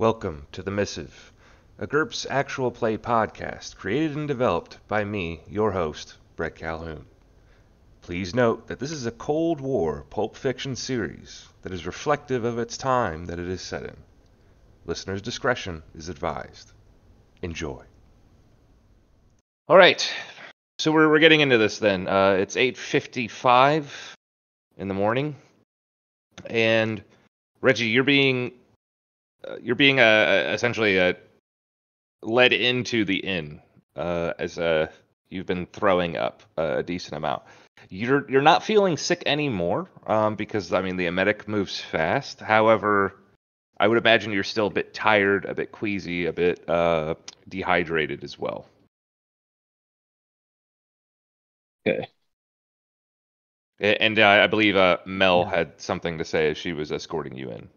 Welcome to the Missive, a GURPS actual play podcast created and developed by me, your host, Brett Calhoun. Please note that this is a Cold War pulp fiction series that is reflective of its time that it is set in. Listener's discretion is advised. Enjoy. All right, so we're getting into this then. It's 8:55 in the morning, and Reggie, you're being essentially led into the inn as you've been throwing up a decent amount. You're not feeling sick anymore because I mean the emetic moves fast. However, I would imagine you're still a bit tired, a bit queasy, a bit dehydrated as well. Okay. And I believe Mel had something to say as she was escorting you in.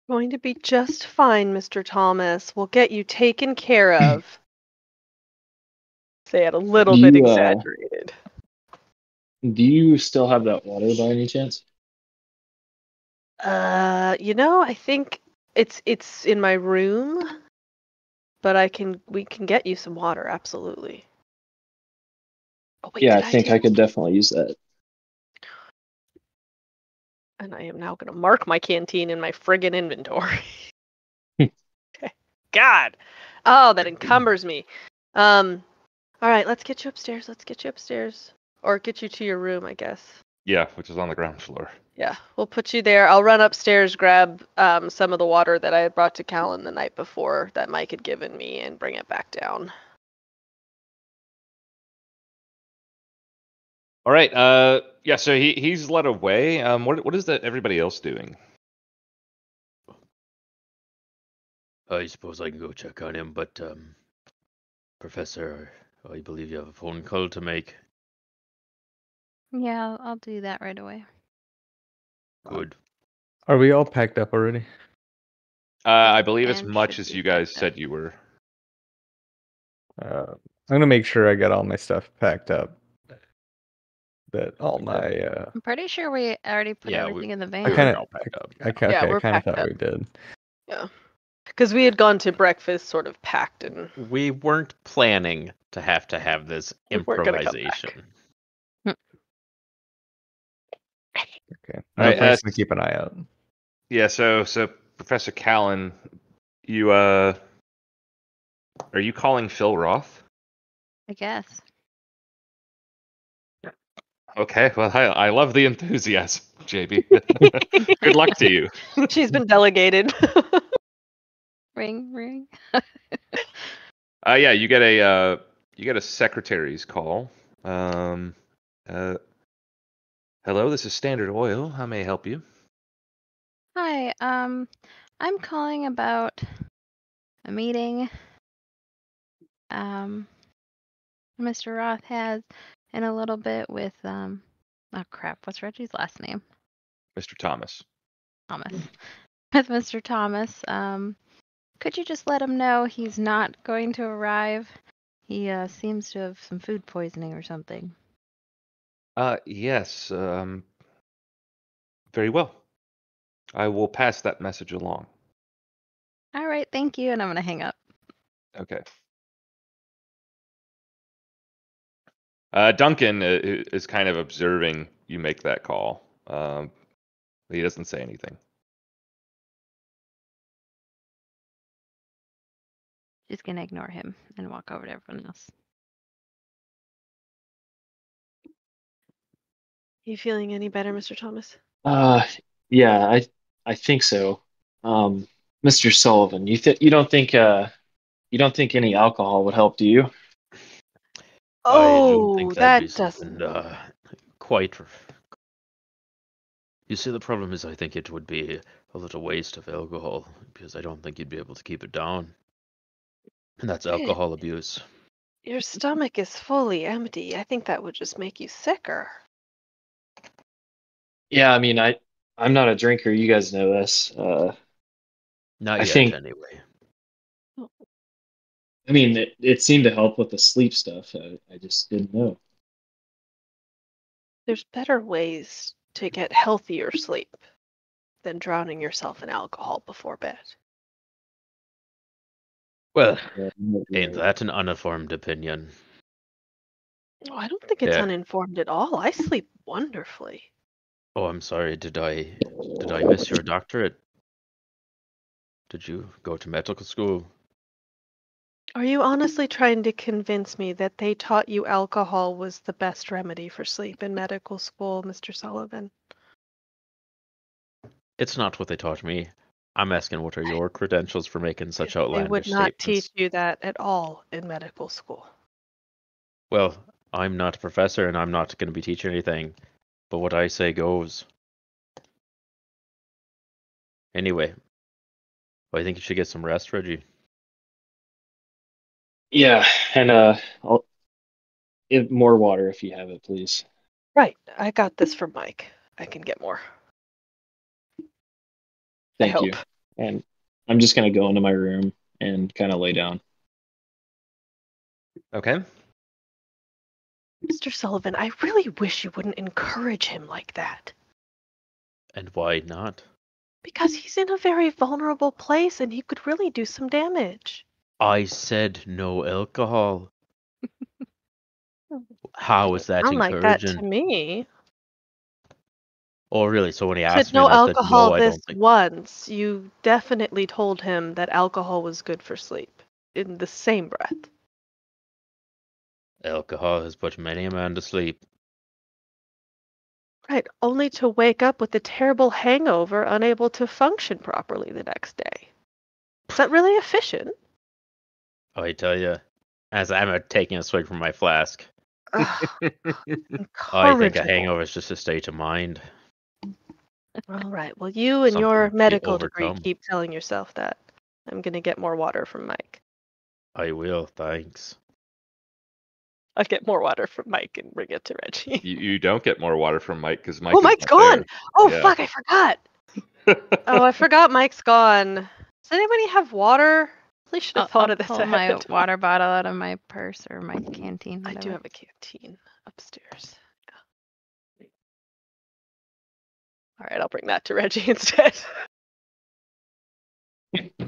Going to be just fine, Mr. Thomas. We'll get you taken care of. Say it a little bit exaggerated. Do you still have that water by any chance? I think it's in my room, but we can get you some water, absolutely. Oh, wait, yeah, I think I could definitely use that. And I am now going to mark my canteen in my friggin' inventory. Okay. God! Oh, that encumbers me. All right, let's get you upstairs. Or get you to your room, I guess. Yeah, which is on the ground floor. Yeah, we'll put you there. I'll run upstairs, grab some of the water that I had brought to Callan the night before that Mike had given me, and bring it back down. All right. Yeah. So he's led away. What is that? Everybody else doing? I suppose I can go check on him, but Professor, I believe you have a phone call to make. Yeah, I'll do that right away. Good. Are we all packed up already? I believe as much as you guys said you were. I'm gonna make sure I get all my stuff packed up. That all my. I'm pretty sure we already put everything in the van. I kind of thought we did. Yeah, because we had gone to breakfast, sort of packed, and we weren't planning to have this improvisation. Okay, I'm going to keep an eye out. Yeah, so Professor Callan, you are you calling Phil Roth? I guess. Okay, well, I love the enthusiasm, JB. Good luck to you. She's been delegated. Ring. Yeah, you get a secretary's call. Hello, this is Standard Oil. How may I help you? Hi, I'm calling about a meeting Mr. Roth has in a little bit with oh crap, what's Reggie's last name? Mr. Thomas. With Mr. Thomas. Could you just let him know he's not going to arrive? He seems to have some food poisoning or something. Yes, very well. I will pass that message along. All right, thank you, and I'm going to hang up. Okay. Duncan is kind of observing you make that call. He doesn't say anything. Just going to ignore him and walk over to everyone else. You feeling any better, Mr. Thomas? Yeah, I think so. Mr. Sullivan, you don't think any alcohol would help, do you? I don't think that'd be doesn't. Quite. You see, the problem is I think it would be a little waste of alcohol because I don't think you'd be able to keep it down. And that's alcohol abuse. Your stomach is fully empty. I think that would just make you sicker. Yeah, I mean, I'm not a drinker. You guys know this. Not yet, anyway. I mean, it seemed to help with the sleep stuff. I just didn't know. There's better ways to get healthier sleep. than drowning yourself in alcohol before bed. Well, Yeah, you might be ain't right. that an uninformed opinion? Oh, I don't think it's Yeah. uninformed at all. I sleep wonderfully. Oh, I'm sorry. Did I miss your doctorate? Did you go to medical school? Are you honestly trying to convince me that they taught you alcohol was the best remedy for sleep in medical school, Mr. Sullivan? It's not what they taught me. I'm asking what are your credentials for making such They would outlandish not teach statements? you that at all in medical school. Well, I'm not a professor and I'm not going to be teaching anything, but what I say goes. Anyway, I think you should get some rest, Reggie. Yeah, and I'll more water if you have it, please. Right. I got this from Mike. I can get more. I Thank hope. you. And I'm just gonna go into my room and kind of lay down. Okay. Mr. Sullivan, I really wish you wouldn't encourage him like that. And why not? Because he's in a very vulnerable place and he could really do some damage. I said no alcohol. How is that Sound like that to encouraging? me. Oh, really? So when he Said asked me no and I said alcohol no, I this don't think once. You definitely told him that alcohol was good for sleep. In the same breath. alcohol has put many a man to sleep. Right, only to wake up with a terrible hangover, unable to function properly the next day. Is that really efficient? I tell you, as I'm taking a swig from my flask, Ugh, I think a incorrigible. hangover is just a state of mind. All right, well, you and your Something to be medical degree overcome. keep telling yourself that. I'm going to get more water from Mike. I will, thanks. I'll get more water from Mike and bring it to Reggie. You don't get more water from Mike because Mike Oh, is Mike's not gone! there. Oh, Yeah. fuck, I forgot! Oh, I forgot Mike's gone. Does anybody have water? I should have thought I'll of this pull ahead my of time. water bottle out of my purse or my canteen. I do Whatever. have a canteen upstairs. Yeah. All right, I'll bring that to Reggie instead.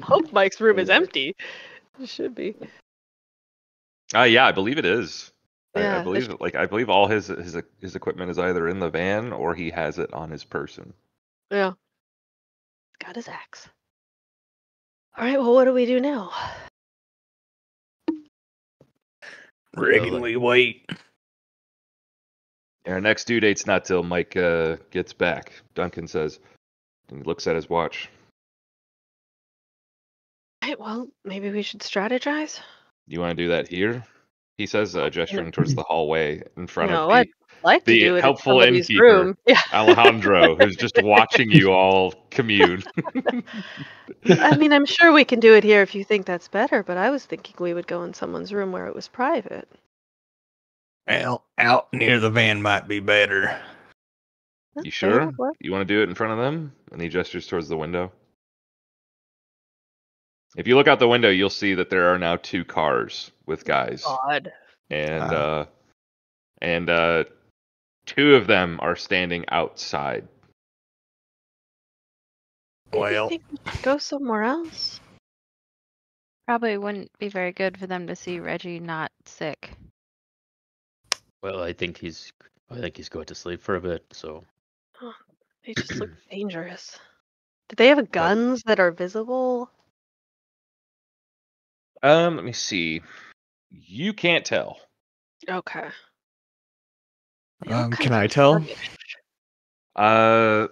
Hope Mike's room is empty. It should be. Yeah, I believe it is. I Yeah, believe I believe all his equipment is either in the van or he has it on his person. yeah. Got his axe. All right, well, what do we do now? Reckon we wait. Our next due date's not till Mike gets back, Duncan says. And he looks at his watch. All right, well, maybe we should strategize. You want to do that here? He says, gesturing towards the hallway in front of No, I'd like to the do it in helpful somebody's innkeeper, room. Yeah. Alejandro, who's just watching you all commune. I mean, I'm sure we can do it here if you think that's better, but I was thinking we would go in someone's room where it was private. Well, out near the van might be better. You Okay, sure? that'll work. You want to do it in front of them? And he gestures towards the window. If you look out the window, you'll see that there are now 2 cars with guys, God. and 2 of them are standing outside. Maybe Well, think we should go somewhere else. Probably wouldn't be very good for them to see Reggie not sick. Well, I think he's going to sleep for a bit, so Oh, they just look dangerous. Do they have guns that are visible? Let me see. You can't tell. Okay. They look can kind I of tell? sluggish. Let's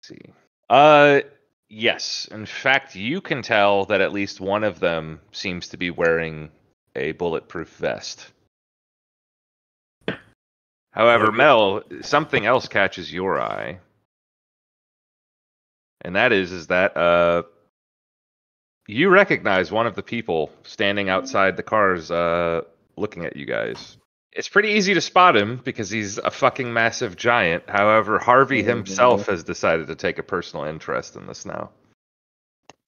see. Yes. In fact, you can tell that at least one of them seems to be wearing a bulletproof vest. However, Okay. Mel, something else catches your eye. And that is that you recognize one of the people standing outside the cars looking at you guys. It's pretty easy to spot him because he's a fucking massive giant. However, Harvey himself has decided to take a personal interest in this now.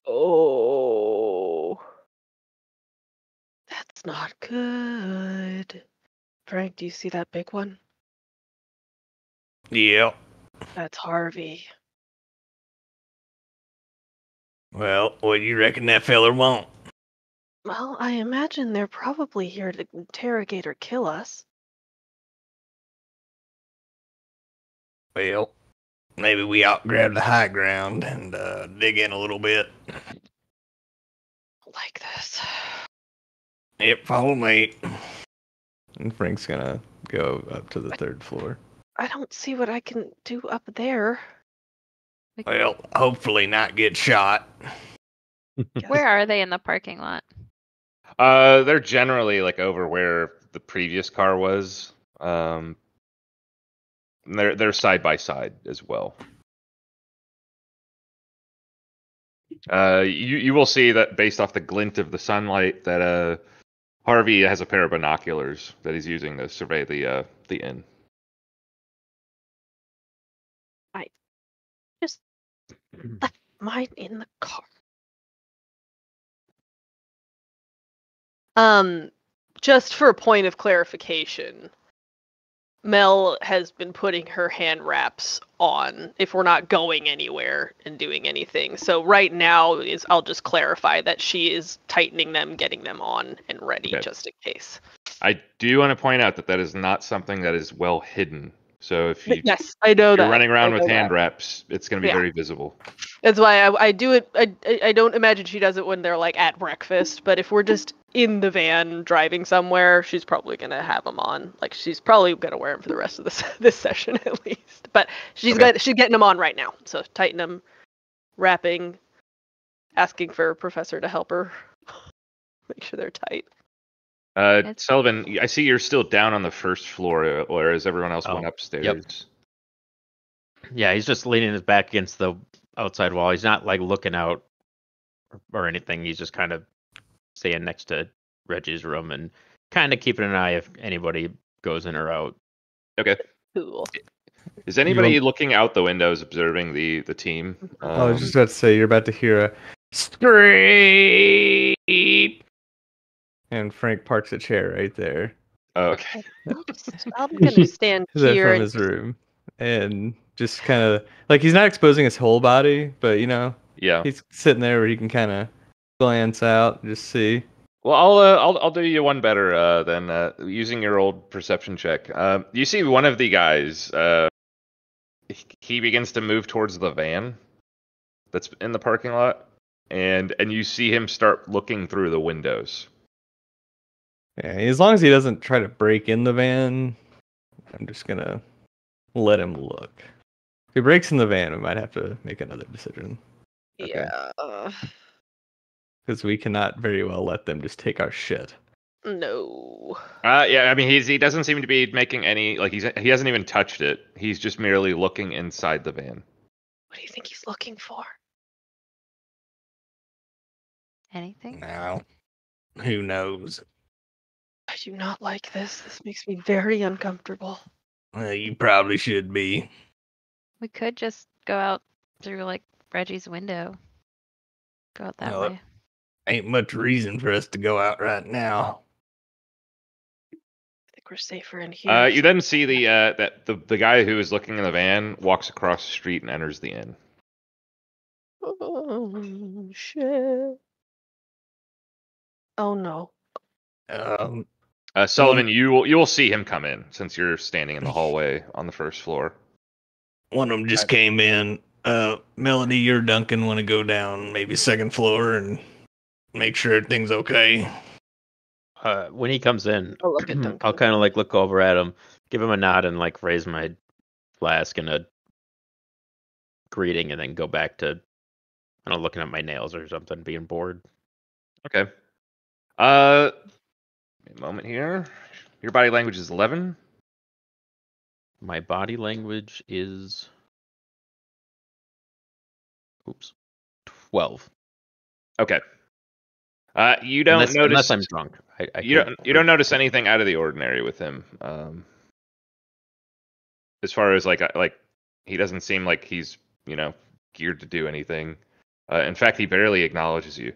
Oh. That's not good. Frank, do you see that big one? Yeah. That's Harvey. Well, what do you reckon that feller want? Well, I imagine they're probably here to interrogate or kill us. Well, maybe we ought to grab the high ground and dig in a little bit. Like this. Yep, follow me. And Frank's gonna go up to the third floor. I don't see what I can do up there. Well, hopefully not get shot. Where are they in the parking lot? They're generally like over where the previous car was. They're side by side as well. You will see that based off the glint of the sunlight that Harvey has a pair of binoculars that he's using to survey the inn. Just left mine in the car. Just for a point of clarification, Mel has been putting her hand wraps on if we're not going anywhere and doing anything. So right now I'll just clarify that she is tightening them, getting them on and ready just in case. I do want to point out that is not something that is well hidden. So if you yes, I know if you're that. running around with hand wraps, it's going to be very visible. That's why I do it. I don't imagine she does it when they're like at breakfast, but if we're just in the van driving somewhere, she's probably gonna have them on. Like she's probably gonna wear them for the rest of this session at least. But she's getting them on right now. So tighten them, wrapping, asking for Professor to help her make sure they're tight. Sullivan, I see you're still down on the first floor, whereas everyone else went upstairs. Yep. Yeah, he's just leaning his back against the outside wall. He's not like looking out or anything. He's just kind of staying next to Reggie's room and kind of keeping an eye if anybody goes in or out. Okay. Cool. Is anybody looking out the windows observing the team? I was just about to say, you're about to hear a scream. And Frank parks a chair right there. Oh, okay. I'm gonna stand here from his room. And just kind of, like, he's not exposing his whole body, but, he's sitting there where he can kind of glance out and just see. Well, I'll do you one better than using your old perception check. You see one of the guys. He begins to move towards the van that's in the parking lot, and you see him start looking through the windows. Yeah, as long as he doesn't try to break in the van, I'm just gonna let him look. If he breaks in the van, we might have to make another decision. Yeah. Because we cannot very well let them just take our shit. No. Yeah, I mean he doesn't seem to be making any he hasn't even touched it. He's just merely looking inside the van. What do you think he's looking for? Anything? Now, who knows? I do not like this. This makes me very uncomfortable. Well, you probably should be. We could just go out through like Reggie's window. Go out that way. Ain't much reason for us to go out right now. I think we're safer in here. You then see the guy who is looking in the van walks across the street and enters the inn. Oh shit! Oh no. Sullivan, you will see him come in since you're standing in the hallway on the first floor. One of them just came in. Melody, you or Duncan want to go down maybe second floor and make sure everything's okay. When he comes in, I'll kind of like look over at him, give him a nod, and like raise my flask and a greeting, and then go back to, I don't know, looking at my nails or something, being bored. Okay. A moment here. Your body language is 11. My body language is 12. Okay. You don't notice unless I'm drunk. You don't notice anything out of the ordinary with him. As far as like he doesn't seem like he's geared to do anything. In fact, he barely acknowledges you.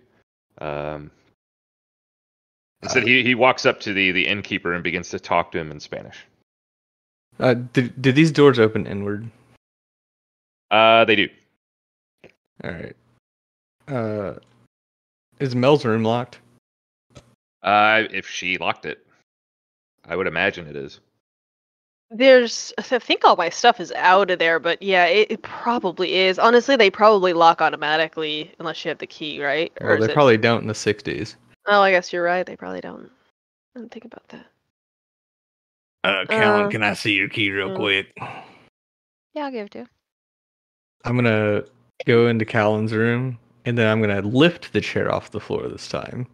Instead, he walks up to the innkeeper and begins to talk to him in Spanish. Did these doors open inward? They do. All right. Is Mel's room locked? If she locked it, I would imagine it is. I think all my stuff is out of there, but yeah, it probably is. Honestly, they probably lock automatically unless you have the key, right? Well, they probably don't in the 60s. Oh, I guess you're right. They probably don't. I didn't think about that. Callan, can I see your key real quick? Yeah, I'll give it to you. I'm gonna go into Callan's room, and then I'm gonna lift the chair off the floor this time.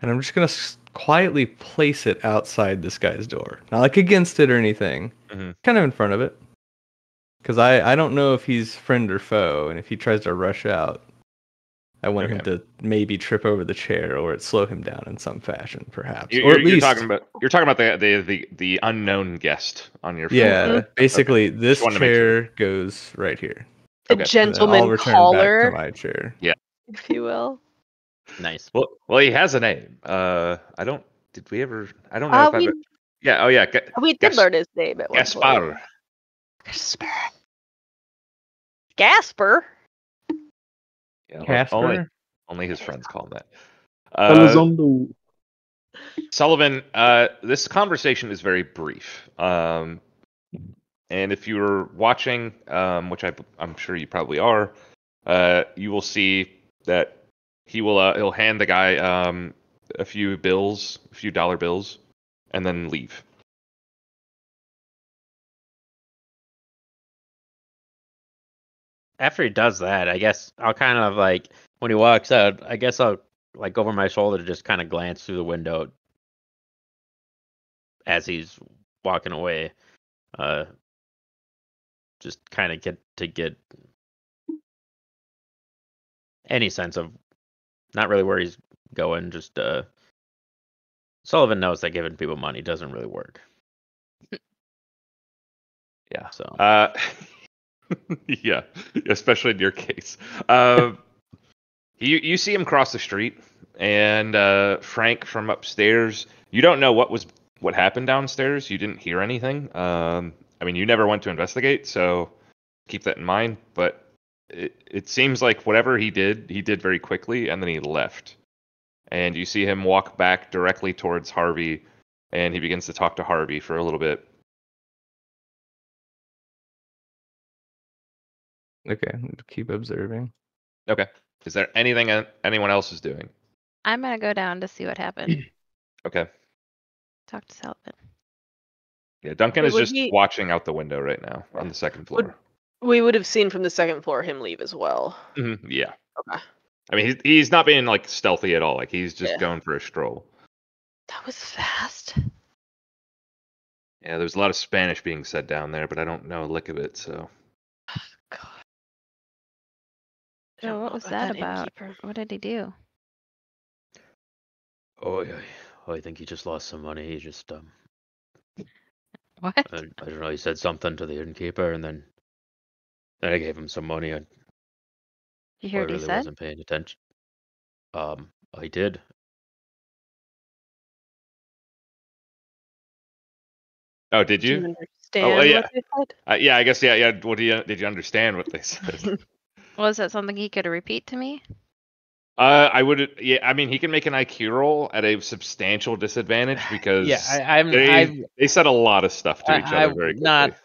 And I'm just gonna quietly place it outside this guy's door. Not like against it or anything. Mhm. Kind of in front of it. Because I don't know if he's friend or foe, and if he tries to rush out, I want him to maybe trip over the chair or it slow him down in some fashion, perhaps. Or at least you're talking about the unknown guest on your floor. Yeah, basically this chair goes right here. The gentleman I'll return caller, back to my chair. Yeah, if you will. Nice. Well, he has a name. I don't. Did we ever? I don't know if I've. Yeah. Oh yeah. We did learn his name at one point. Gasper. Yeah, Casper? only his friends call him that. Sullivan, this conversation is very brief. And if you were watching, which I'm sure you probably are, you will see that he'll hand the guy a few dollar bills, and then leave. After he does that, I guess I'll kind of like, when he walks out, I guess I'll like over my shoulder to just kind of glance through the window as he's walking away. Just kind of get any sense of not really where he's going. Just Sullivan knows that giving people money doesn't really work. Yeah. So. Yeah, especially in your case. You see him cross the street, and Frank from upstairs. You don't know what happened downstairs. You didn't hear anything. I mean, you never went to investigate, so keep that in mind. But it seems like whatever he did very quickly, and then he left. And you see him walk back directly towards Harvey, and he begins to talk to Harvey for a little bit. Okay, keep observing. Okay. Is there anything anyone else is doing? I'm gonna go down to see what happened. Okay. Talk to Sullivan. Yeah, Duncan is just watching out the window right now on the second floor. We would have seen from the second floor him leave as well. Mm-hmm, yeah. Okay. I mean, he's not being like stealthy at all. Like he's just going for a stroll. That was fast. Yeah, there's a lot of Spanish being said down there, but I don't know a lick of it. So. God. So what was that about? Innkeeper. What did he do? Oh, yeah. I think he just lost some money. He just What? I don't know. He said something to the innkeeper, and then I gave him some money. You heard I what he really said? wasn't paying attention. I did. Oh, did you? Do you understand yeah. what they said? Yeah, I guess. Yeah. Did you understand what they said? Was that something he could repeat to me? I would. Yeah, I mean, he can make an IQ roll at a substantial disadvantage because they said a lot of stuff to each other very quickly.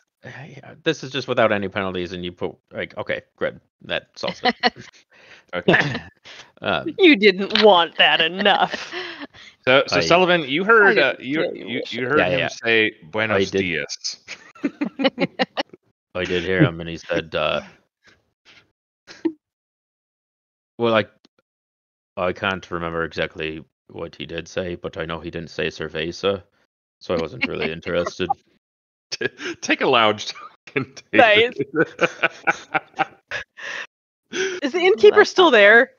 This is just without any penalties, and you put like, okay, good, that solves it. Okay. You didn't want that enough. So Sullivan, you heard you heard him say "Buenos dias." I did hear him, and he said, "Well, I can't remember exactly what he did say, but I know he didn't say cerveza, so I wasn't really interested." Take a lounge. Nice. Is the innkeeper still there?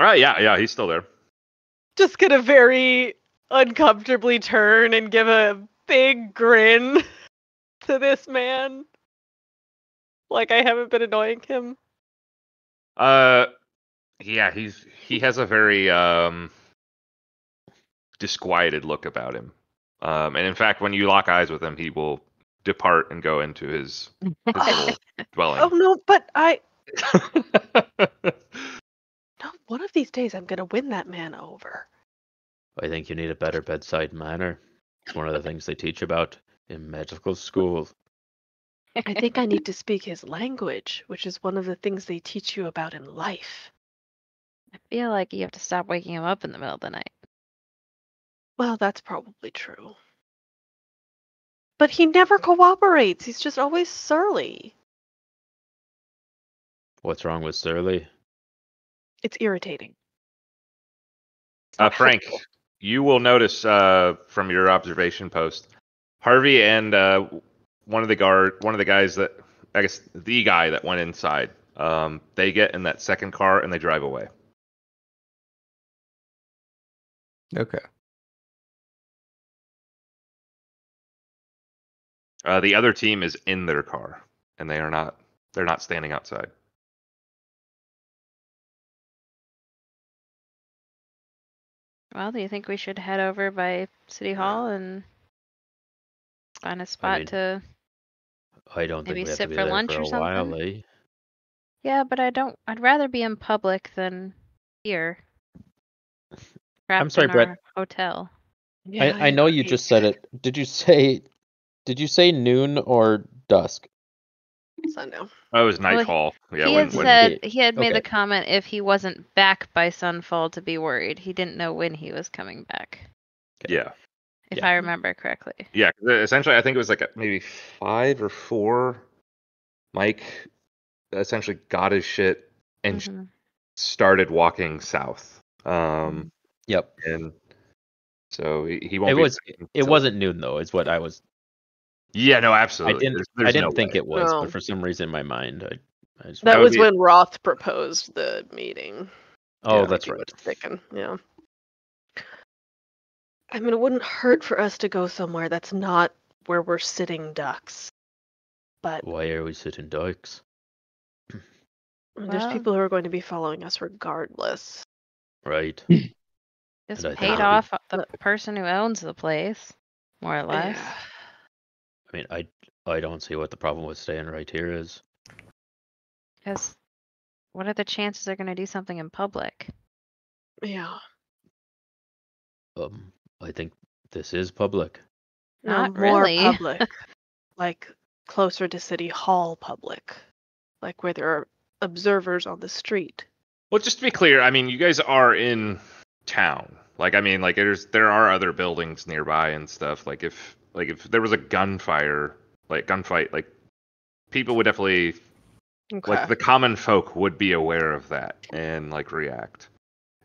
Yeah, he's still there. Just gonna very uncomfortably turn and give a big grin to this man. Like I haven't been annoying him. Yeah, he has a very disquieted look about him. And in fact, when you lock eyes with him, he will depart and go into his little dwelling. Oh no, but no, days, I'm going to win that man over. I think you need a better bedside manner. It's one of the things they teach about in medical school. I think I need to speak his language, which is one of the things they teach you about in life. I feel like you have to stop waking him up in the middle of the night. Well, that's probably true. But he never cooperates. He's just always surly. What's wrong with Surly? It's irritating. It's not Frank, helpful. you will notice from your observation post, Harvey and one of the guys that, I guess the guy that went inside, they get in that second car and they drive away. Okay. The other team is in their car and they're not standing outside. Well, do you think we should head over by City Hall and find a spot mean, to... I don't think Maybe we have sit to be for there lunch for or a while, something? eh? Yeah, but I'd rather be in public than here. Trapped sorry, in Brett. our hotel. Yeah, I know you agree. just said it. Did you say noon or dusk? So no. Oh, it was Well, nightfall. Yeah, he when had said Yeah, he had made the okay. comment if he wasn't back by sunfall to be worried. He didn't know when he was coming back, yeah. if Yeah. I remember correctly. Yeah, 'cause essentially, I think it was like maybe 5 or 4. Mike essentially got his shit and Mhm. started walking south. Yep. And so he It won't was. be. It wasn't noon though. Is what I was. Yeah, no, I absolutely. didn't. There's I didn't no think way. it was, No. but for some reason in my mind, I just. That That would was be- when Roth proposed the meeting. Oh, Yeah. that's He right. was thinking, yeah. I mean, it wouldn't hurt for us to go somewhere that's not where we're sitting ducks. But Why are we sitting ducks? there's Well- people who are going to be following us regardless. Right. Just And I paid think off the person who owns the place, more or less. Yeah. I mean, I don't see what the problem with staying right here is. Because what are the chances they're going to do something in public? Yeah. I think this is public. No, Not more really. public. Like closer to City Hall public. Like where there are observers on the street. Well, just to be clear, I mean, you guys are in town. Like, I mean, like there are other buildings nearby and stuff. Like if there was a gunfight, like people would definitely, Okay. like the common folk would be aware of that and like react.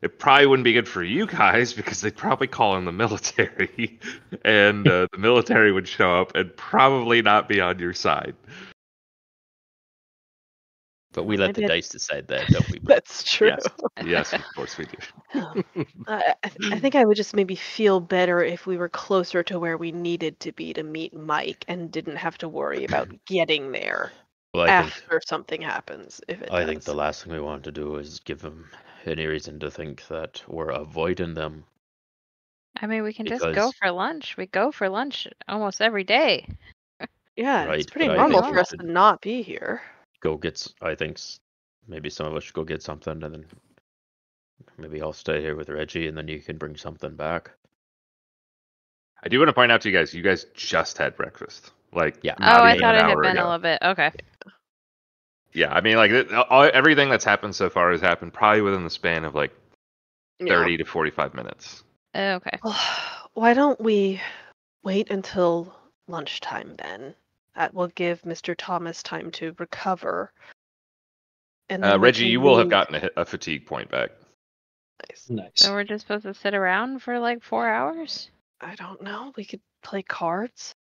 It probably wouldn't be good for you guys because they'd probably call in the military, and the military would show up and probably not be on your side. But we let Maybe the it- dice decide that, don't we? That's true. Yes, yes, of course we do. I think I would just maybe feel better if we were closer to where we needed to be to meet Mike and didn't have to worry about getting there Well, I think after something happens. If it I does. think the last thing we want to do is give them any reason to think that we're avoiding them. I mean, we can just go Because- for lunch. We go for lunch almost every day. Yeah, it's Right, pretty but I normal think for we us to should- not be here. Go get. I think maybe some of us should go get something, and then maybe I'll stay here with Reggie, and then you can bring something back. I do want to point out to you guys just had breakfast. Like, Yeah. Oh, not I even thought an it had hour been a ago. little bit. Okay. Yeah, I mean, like everything that's happened so far has happened probably within the span of like 30 to 45 minutes. Okay. Why don't we wait until lunchtime then? That will give Mr. Thomas time to recover. And then we Reggie, can you will have leave. gotten a fatigue point back. Nice. Nice. So we're just supposed to sit around for like 4 hours? I don't know. We could play cards.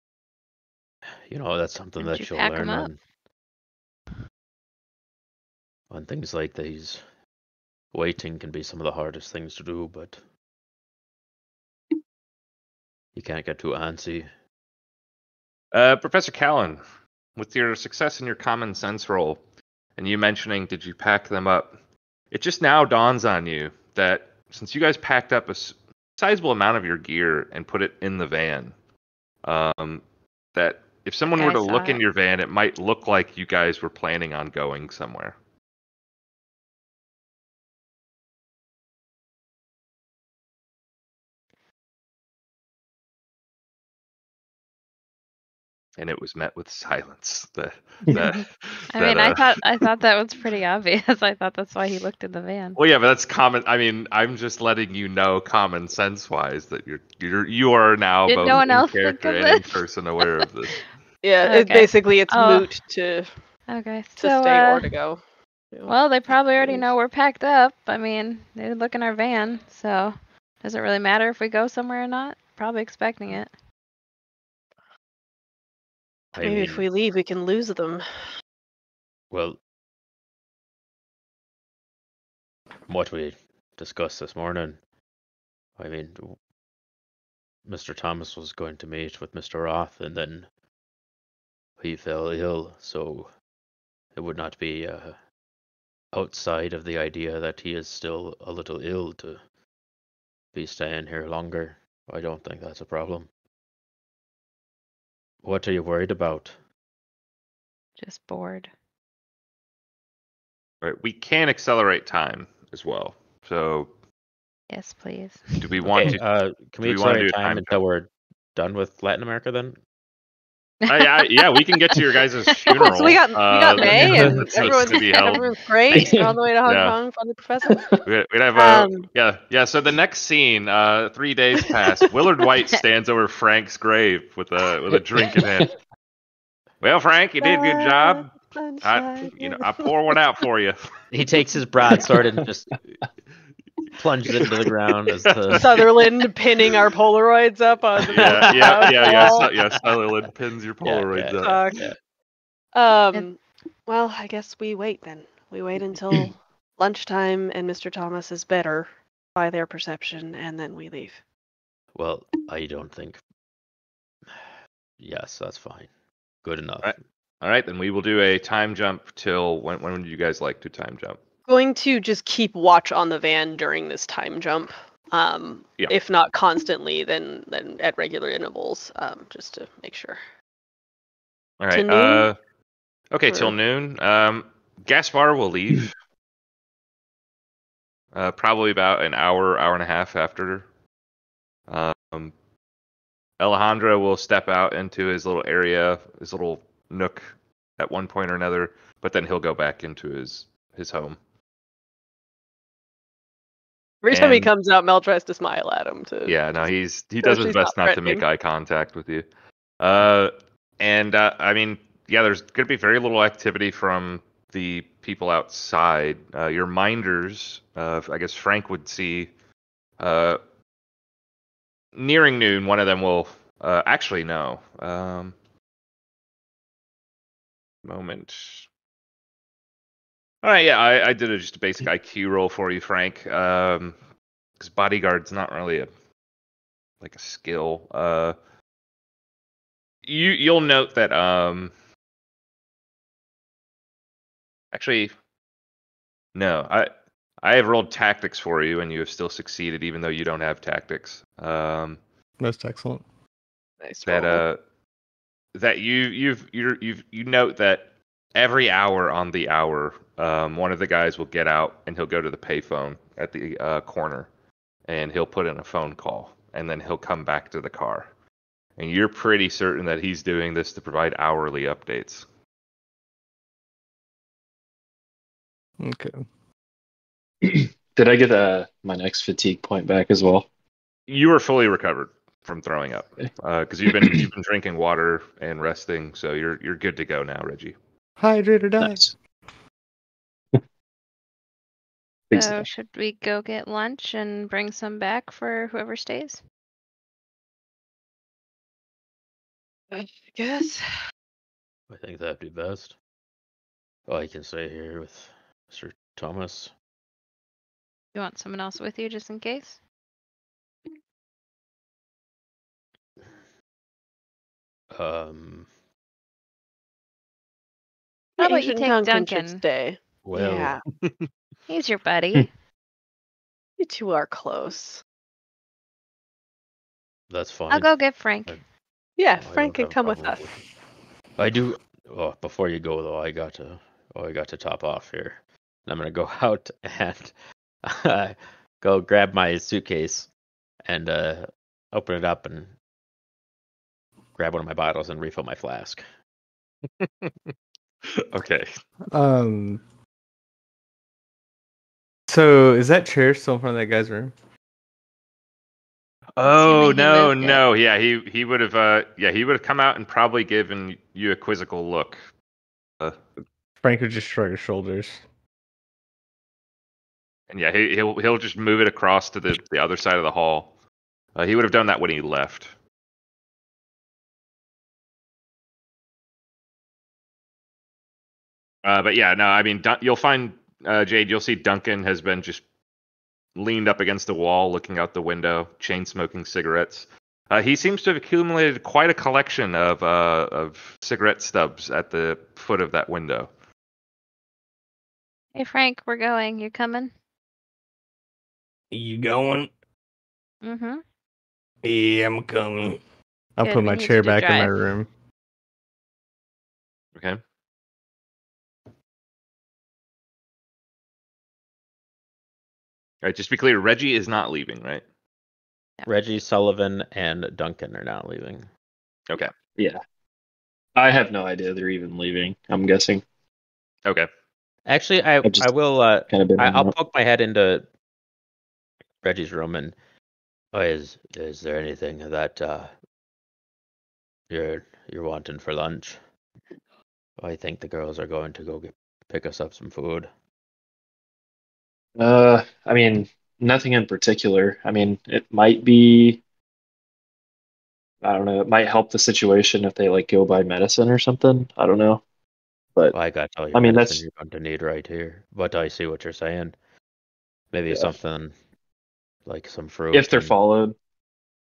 You know, that's something Didn't that you you'll pack 'em learn up? on things like these. Waiting can be some of the hardest things to do, but you can't get too antsy. Professor Callan, with your success in your common sense roll, and you mentioning did you pack them up, it just now dawns on you that since you guys packed up a sizable amount of your gear and put it in the van, that if someone were I to saw look in it. your van, it might look like you guys were planning on going somewhere. and it was met with silence. I thought that was pretty obvious. I thought that's why he looked in the van. Well, yeah, but that's common. I mean, I'm just letting you know, common sense wise, that you are now Did both no one in else think character of and in this? person aware of this. Yeah, Okay. it's Oh. moot to Okay, to so stay or to go. You know. well, they probably already Leave. know we're packed up. I mean, they would look in our van, so does it really matter if we go somewhere or not? Probably expecting it. I Maybe if mean, we leave, we can lose them. well, from what we discussed this morning, I mean, Mr. Thomas was going to meet with Mr. Roth, and then he fell ill, so it would not be outside of the idea that he is still a little ill to be staying here longer. I don't think that's a problem. What are you worried about? Just bored. Right, we can accelerate time as well. So, Yes, please. do we want Okay, to? can do we we wanna accelerate do a time time until jump? we're done with Latin America then? Yeah, we can get to your guys' funeral. Cool. So we got May, and that's to be held. everyone's great. We're on the way to Hong Yeah. Kong for the professor. We'd have yeah. So the next scene, 3 days pass. Willard White stands over Frank's grave with a drink in hand. Well, Frank, you did a good job. I pour one out for you. He takes his broadsword and just plunges it into the ground as the Sutherland pinning our Polaroids up on the yeah. Sutherland pins your Polaroids up. Well, I guess we wait then. We wait until lunchtime and Mr. Thomas is better by their perception, and then we leave. Well, I don't think. Yes, that's fine. Good enough. All right, then we will do a time jump till when would you guys like to time jump? Going to just keep watch on the van during this time jump. If not constantly, then at regular intervals, just to make sure. All right. Noon? Okay, till noon. Gaspar will leave. Probably about an hour and a half after. Alejandro will step out into his little area, his little nook at one point or another, but then he'll go back into his home. Every time he comes out, Mel tries to smile at him. Yeah, no, he does his best not to make eye contact with you. I mean, yeah, there's going to be very little activity from the people outside. Your minders, I guess Frank would see, nearing noon, one of them will, actually, no. Moment. All right, yeah, I did just a basic IQ roll for you, Frank. Because bodyguard's not really a skill. You'll note that actually, no, I have rolled tactics for you, and you have still succeeded, even though you don't have tactics. Most excellent. Nice that you note that every hour on the hour, one of the guys will get out and he'll go to the payphone at the corner, and he'll put in a phone call, and then he'll come back to the car, and you're pretty certain that he's doing this to provide hourly updates. Okay. Did I get my next fatigue point back as well? You are fully recovered from throwing up because you've been drinking water and resting, so you're good to go now, Reggie. Hydrate or die. Nice. So should we go get lunch and bring some back for whoever stays? I guess. I think that'd be best. I can stay here with Mr. Thomas. You want someone else with you just in case? How How about you take Duncan? Stay. Well, Yeah, He's your buddy. you two are close. that's fine. I'll go get Frank. Yeah, I Frank can don't have a come with us. problem I do. Oh, before you go though, I got to top off here. I'm gonna go out and go grab my suitcase and open it up and grab one of my bottles and refill my flask. Okay. So is that chair still in front of that guy's room? Oh Assuming he no, moved it. no, yeah, he would have he would have come out and probably given you a quizzical look. Frank would just shrug his shoulders. And yeah, he'll just move it across to the other side of the hall. He would have done that when he left. But yeah, no, I mean, you'll find Jade. You'll see Duncan has been just leaned up against the wall, looking out the window, chain smoking cigarettes. He seems to have accumulated quite a collection of cigarette stubs at the foot of that window. Hey Frank, we're going. You coming? You going? Mm-hmm. Yeah, I'm coming. I'll Good, put we my need chair you to back in my drive. room. Okay. All right, just to be clear, Reggie is not leaving, right? Reggie, Sullivan, and Duncan are now leaving. Okay. Yeah. I have no idea they're even leaving, I'm guessing. Okay. Actually, I've just I will. kind of been hanging I'll out. poke my head into Reggie's room and is there anything that you're wanting for lunch? I think the girls are going to go pick us up some food. I mean, nothing in particular. I mean, it might be, I don't know, it might help the situation if they like go buy medicine or something. I don't know. But Well, I got all your I mean, medicine that's, you're going to need right here. But I see what you're saying. Maybe yeah, something like some if fruit they're and followed.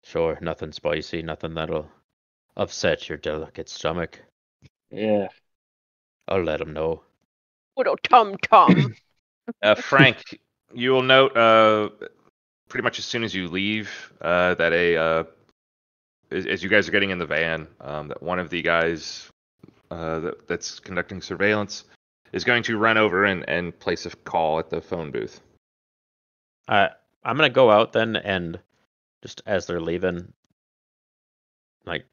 sure, nothing spicy, nothing that'll upset your delicate stomach. Yeah. I'll let them know. What a tum tum. Frank, you will note pretty much as soon as you leave that as you guys are getting in the van, that one of the guys that's conducting surveillance is going to run over and place a call at the phone booth. I'm gonna go out then and just as they're leaving, like,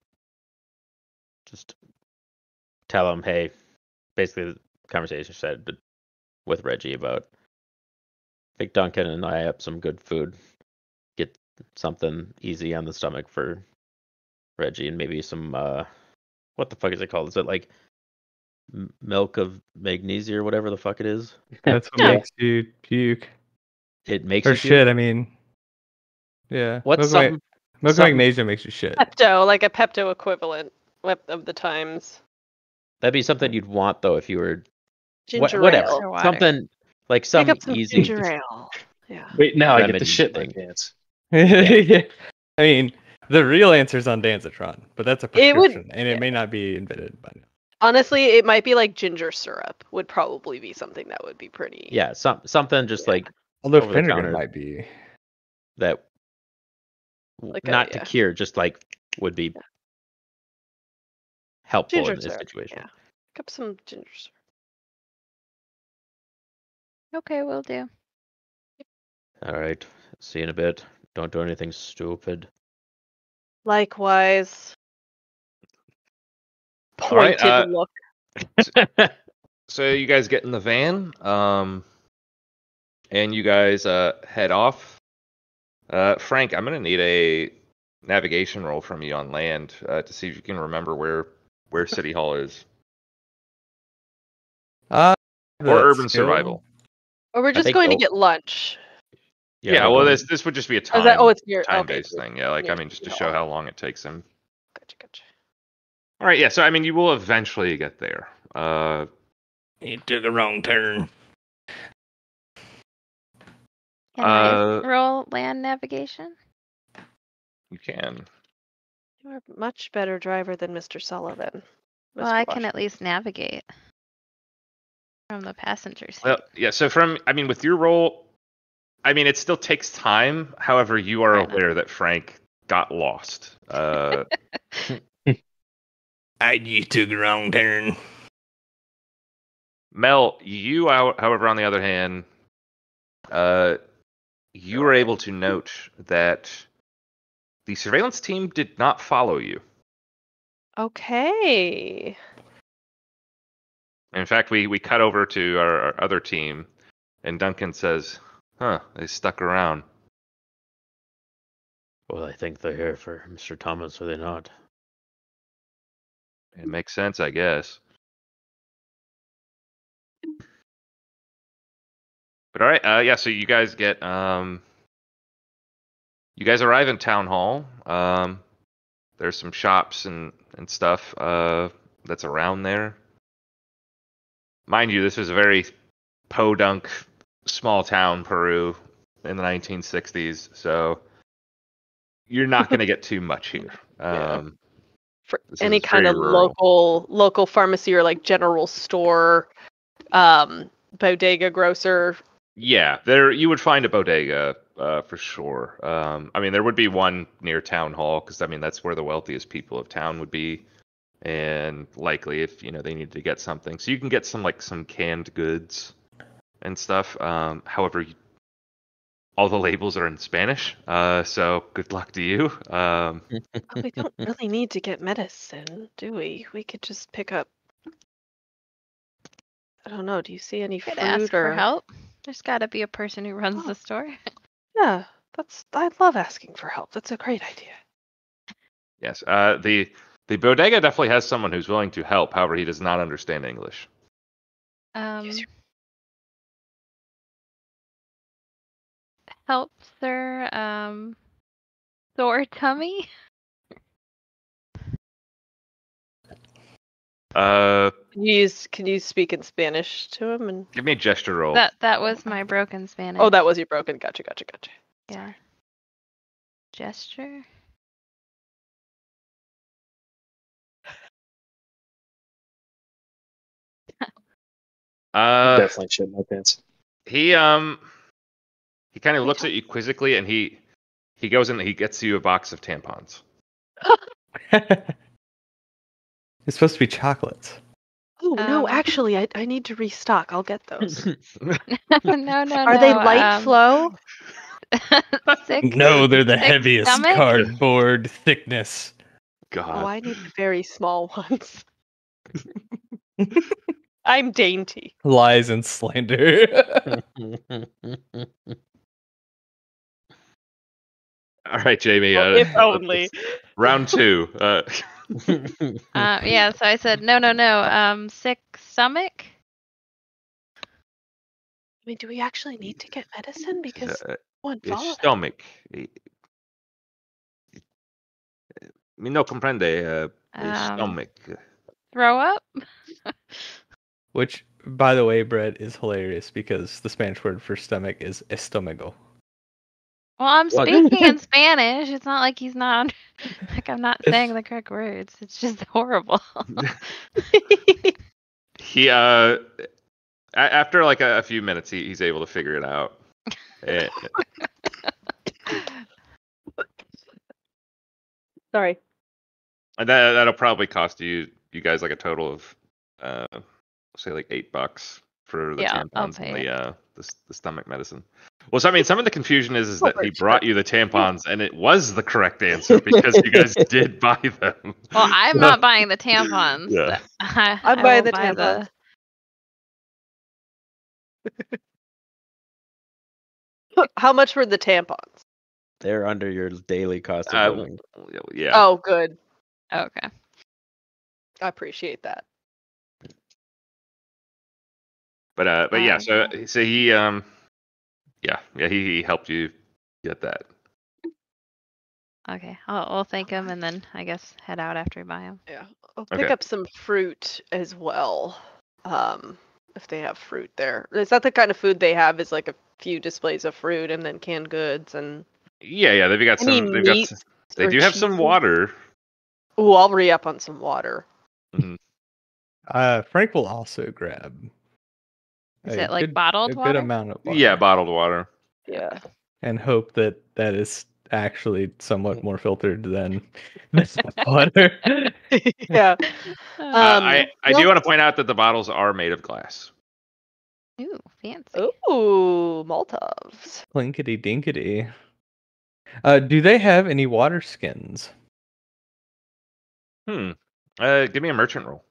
just tell them, hey, basically the conversation said with Reggie about pick Duncan and I up some good food, get something easy on the stomach for Reggie, and maybe some what the fuck is it called? Is it like milk of magnesia or whatever the fuck it is? That's what Yeah. makes you puke. It makes Or you shit, puke? I mean. Yeah. What's Milk of something magnesia makes you shit. Pepto, like a Pepto equivalent of the times. that'd be something you'd want though if you were Ginger whatever. ale. Or water. Something like Pick some up some easy ginger ale. Yeah. Wait, now I get the remedy shit my thing. pants. Yeah. I mean, the real answer's on Danzatron, but that's a It would- prescription, and it may not be invented by now. Honestly, it might be like ginger syrup would probably be something that would be pretty. Yeah, something just Yeah. like Although over the Phenergan counter. might be. that Like not to cure, just like would be helpful Ginger in this syrup. situation. Yeah. Pick up some ginger syrup. Okay, will do. All right, see you in a bit. Don't do anything stupid. Likewise. All right, Pointed look. So you guys get in the van, and you guys head off. Frank, I'm gonna need a navigation roll from you on land to see if you can remember where City Hall is, Or or urban survival. Or we're just think going to I'll- get lunch. Yeah, I'll well, go- this would just be a Oh, is that, time it's near. Okay. based thing. Yeah, like near I mean, just to City show Hall. how long it takes him. Gotcha. All right, yeah. So I mean, you will eventually get there. He took a wrong turn. Can I Uh, roll land navigation? You can. You're a much better driver than Mr. Sullivan. Well, Mr. I can Washington. at least navigate from the passenger seat. Well, yeah. So with your roll, I mean, it still takes time. However, you are Fair enough. aware that Frank got lost. I just took a wrong turn. Mel, however, on the other hand, you were able to note that the surveillance team did not follow you. Okay. In fact, we cut over to our other team, and Duncan says, "Huh, they stuck around." Well, I think they're here for Mr. Thomas, are they not? It makes sense, I guess. But all right, yeah. So you guys get you guys arrive in town hall. There's some shops and stuff that's around there. Mind you, this is a very podunk small town Peru in the 1960s, so you're not going to get too much here. Yeah. For This any is kind very of rural. local pharmacy or like general store, bodega, grocer. Yeah, there you would find a bodega for sure. I mean, there would be one near town hall because I mean that's where the wealthiest people of town would be, and likely if they needed to get something, so you can get some canned goods and stuff. However, all the labels are in Spanish, so good luck to you. We don't really need to get medicine, do we? We could just pick up. I don't know. Do you see any Could fruit ask or for help. There's got to be a person who runs Oh. the store. Yeah, I love asking for help. That's a great idea. Yes, the bodega definitely has someone who's willing to help. However, he does not understand English. Help, sir. Sore tummy. Can you speak in Spanish to him? And Give me a gesture roll. That was my broken Spanish. oh, that was your broken. Gotcha. Yeah. Gesture. Definitely shit my pants. He kind of looks at you quizzically, and he goes in and he gets you a box of tampons. It's supposed to be chocolates. Oh no, actually, I need to restock. I'll get those. No. Are they light flow? Sick, No, they're the sick heaviest stomach? cardboard thickness. God. Oh, I need the very small ones. I'm dainty. Lies and slander. All right, Jamie. If only. Round 2. Yeah, so I said no. Sick stomach. I mean, do we actually need to get medicine? Because one follow that. Stomach. Mi no comprende. Stomach. Throw up. Which, by the way, Brett, is hilarious because the Spanish word for stomach is estomago. Well, I'm speaking in Spanish. It's not like he's not. Like I'm not saying the correct words. It's just horrible. He after like a few minutes, he's able to figure it out. Sorry. And that'll probably cost you guys like a total of say like $8 for the tampons and the stomach medicine. Well, so I mean, some of the confusion is that he brought you the tampons and it was the correct answer because you guys did buy them. Well, I'm not buying the tampons. Yeah. I'm buying the tampons. How much were the tampons? They're under your daily cost of living. Yeah. Oh, good. Okay. I appreciate that. But yeah, so he he helped you get that. Okay, I'll thank him and then I guess head out after we buy him. Yeah, I'll pick up some fruit as well. If they have fruit there, is that the kind of food they have? Is like a few displays of fruit and then canned goods and. Yeah, they've got some. They do have some water. Oh, I'll re-up on some water. Mm-hmm. Frank will also grab. Is it like bottled water? A good amount of water. Yeah, bottled water. Yeah. And hope that is actually somewhat more filtered than this water. Yeah. I do want to point out that the bottles are made of glass. Ooh, fancy. Ooh, Maltovs. Clinkety dinkety. Do they have any water skins? Give me a merchant roll.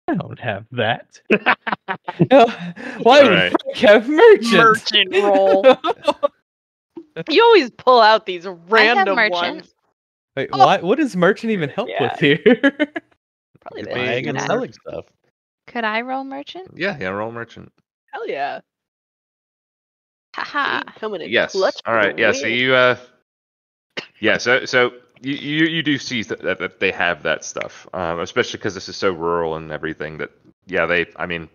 I don't have that. Why would Alright. Frank have merchant? Merchant roll. You always pull out these random merchant. ones. Wait, Oh. what does merchant even help Yeah. with here? Probably Give this. me Buying and your- selling stuff. Could I roll merchant? Yeah, roll merchant. Hell yeah. Haha. Gabe coming in Yes. clutch. All for the right. Yeah. So win. you so you do see that they have that stuff, especially because this is so rural and everything. That I mean,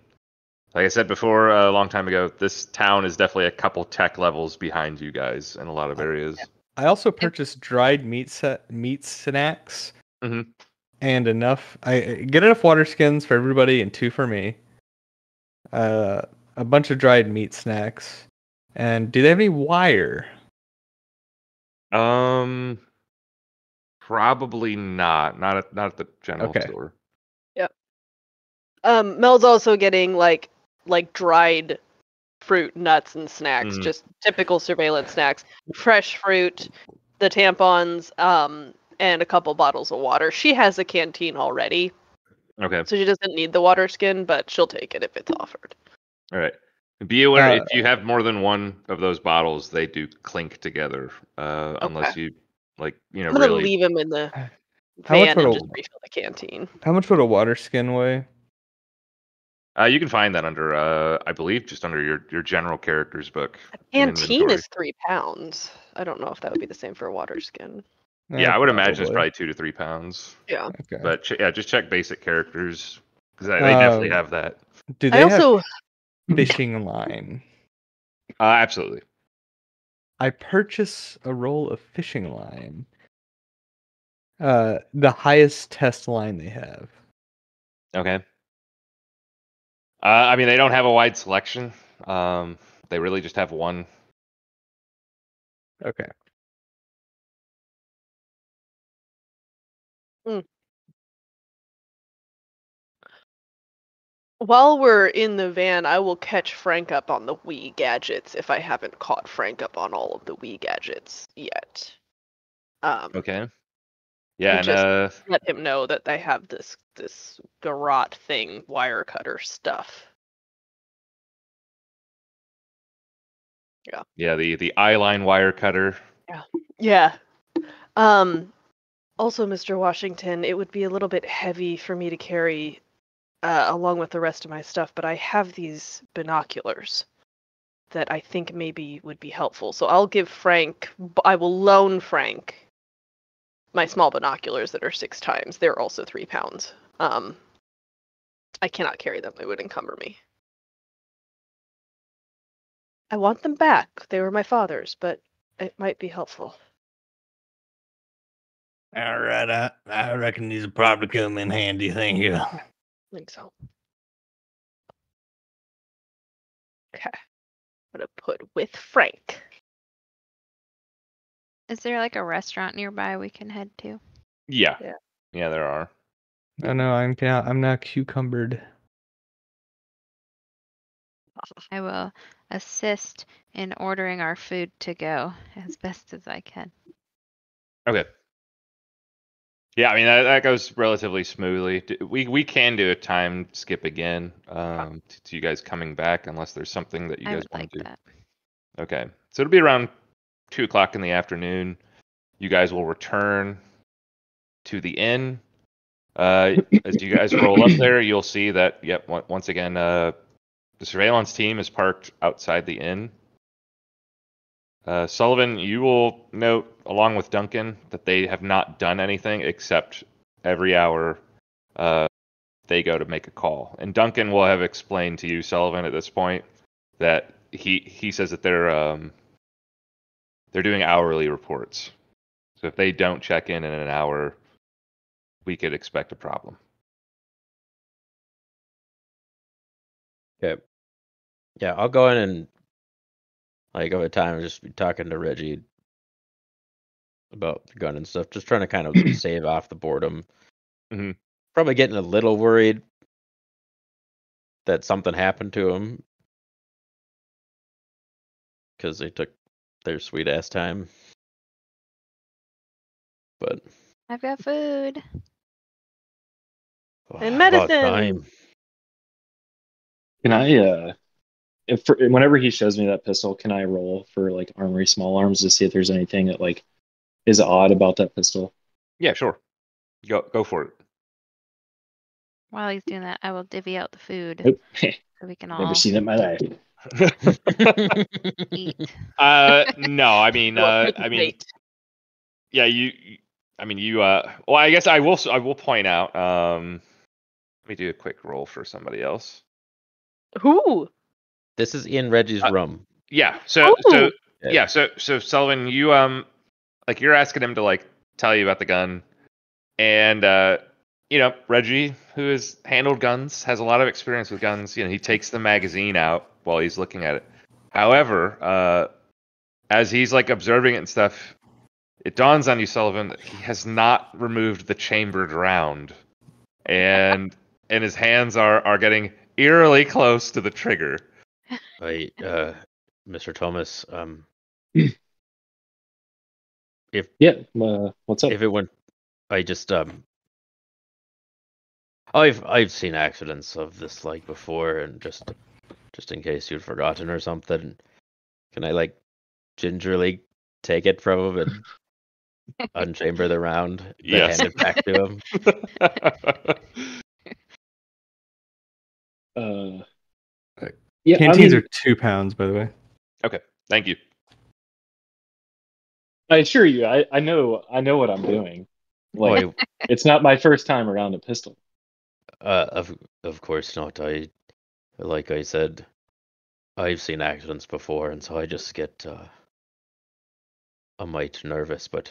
like I said before, a long time ago, this town is definitely a couple tech levels behind you guys in a lot of areas. I also purchased dried meat snacks, Mhm. and I get enough water skins for everybody and 2 for me. A bunch of dried meat snacks, and do they have any wire? Probably not. Not at the general Okay. store. Mel's also getting like dried fruit, nuts, and snacks, Mhm. just typical surveillance snacks. Fresh fruit, the tampons, and a couple bottles of water. She has a canteen already, Okay. so she doesn't need the water skin, but she'll take it if it's offered. All right. Be aware Uh, if you have more than one of those bottles, they do clink together. Unless you I'm gonna really. leave him in the How much van would and a- just refill the canteen. How much would a water skin weigh? You can find that under, I believe, just under your general characters book. in Canteen inventory. is 3 pounds. I don't know if that would be the same for a water skin. Yeah, I would imagine it's probably 2 to 3 pounds. Yeah. Okay. But just check basic characters because they definitely have that. Do I they also have fishing line? Absolutely. I purchase a roll of fishing line. The highest test line they have. Okay. I mean, they don't have a wide selection. They really just have one. Okay. while we're in the van, I will catch Frank up on the Wii gadgets if I haven't caught Frank up on all of the Wii gadgets yet. Okay. Yeah, and just let him know that they have this garrote thing, wire cutter stuff. yeah, the eyeline wire cutter. Yeah. Also, Mr. Washington, it would be a little bit heavy for me to carry along with the rest of my stuff, but I have these binoculars that I think maybe would be helpful. So I will loan Frank my small binoculars that are 6 times. They're also 3 pounds. I cannot carry them. It would encumber me. I want them back. They were my father's, but it might be helpful. All right. I reckon these will probably come in handy. Thank you. I think so. Okay. I'm gonna put with Frank. Is there like a restaurant nearby we can head to? Yeah. Yeah. Yeah, there are. Oh no, I'm now cucumbered. I will assist in ordering our food to go as best as I can. Okay. Yeah, I mean that goes relatively smoothly. We can do a time skip again to you guys coming back unless there's something that you I guys would want like to do. that. Okay, so it'll be around 2 o'clock in the afternoon. You guys will return to the inn. As you guys roll up there, you'll see that once again the surveillance team is parked outside the inn. Sullivan, you will note, along with Duncan, that they have not done anything except every hour they go to make a call. And Duncan will have explained to you, Sullivan, at this point, that he says that they're doing hourly reports. So if they don't check in an hour, we could expect a problem. Okay. Yeah, I'll go in and over time just be talking to Reggie about the gun and stuff, just trying to kind of save off the boredom. Mhm. Probably getting a little worried that something happened to him because they took their sweet ass time. But I've got food. And About medicine. time. Can I, whenever he shows me that pistol, can I roll for like armory small arms to see if there's anything that like is odd about that pistol? Yeah, sure. Go for it. While he's doing that, I will divvy out the food Nope. so we can Never all seen it in my life. eat. No, I mean, Wait. yeah, well, I guess I will point out, let me do a quick roll for somebody else. Who? This is in Reggie's room. Yeah, so Ooh. yeah, so Sullivan, you like you're asking him to like tell you about the gun, and Reggie, who has handled guns, has a lot of experience with guns. He takes the magazine out while he's looking at it. However, as he's like observing it and stuff, it dawns on you, Sullivan, that he has not removed the chambered round, and his hands are getting eerily close to the trigger. Mr. Thomas, What's up? if it went, I just I've seen accidents of this like before, and just in case you'd forgotten or something, can I like gingerly take it from him and unchamber the round, then Yes. hand it back to him? Yeah, Canteens are 2 pounds, by the way. Okay, thank you. I assure you, I know what I'm doing. Like, Why, it's not my first time around a pistol. of course not. Like I said, I've seen accidents before, and so I just get a mite nervous, but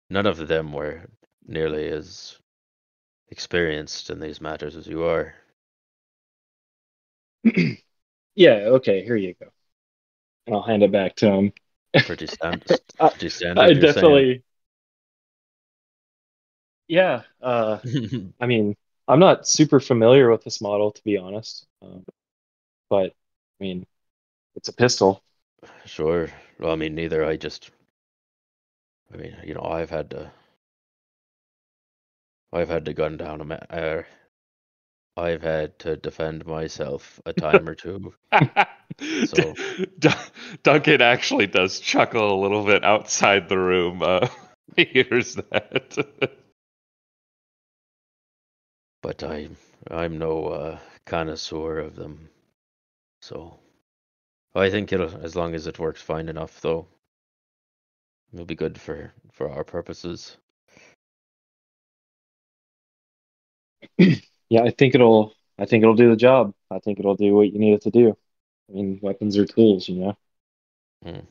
none of them were nearly as experienced in these matters as you are. Yeah, okay, here you go. And I'll hand it back to him. Pretty standard. Pretty standard. I you're definitely. Yeah, saying. I mean, I'm not super familiar with this model, to be honest. But I mean, it's a pistol. Sure. Well, I mean, neither. I mean, I've had to gun down a man. I've had to defend myself a time or two. So Duncan actually does chuckle a little bit outside the room. He hears that. but I'm no connoisseur of them. So I think as long as it works fine enough, though, it'll be good for our purposes. Yeah, I think it'll do the job. I think it'll do what you need it to do. I mean, weapons are tools, you know.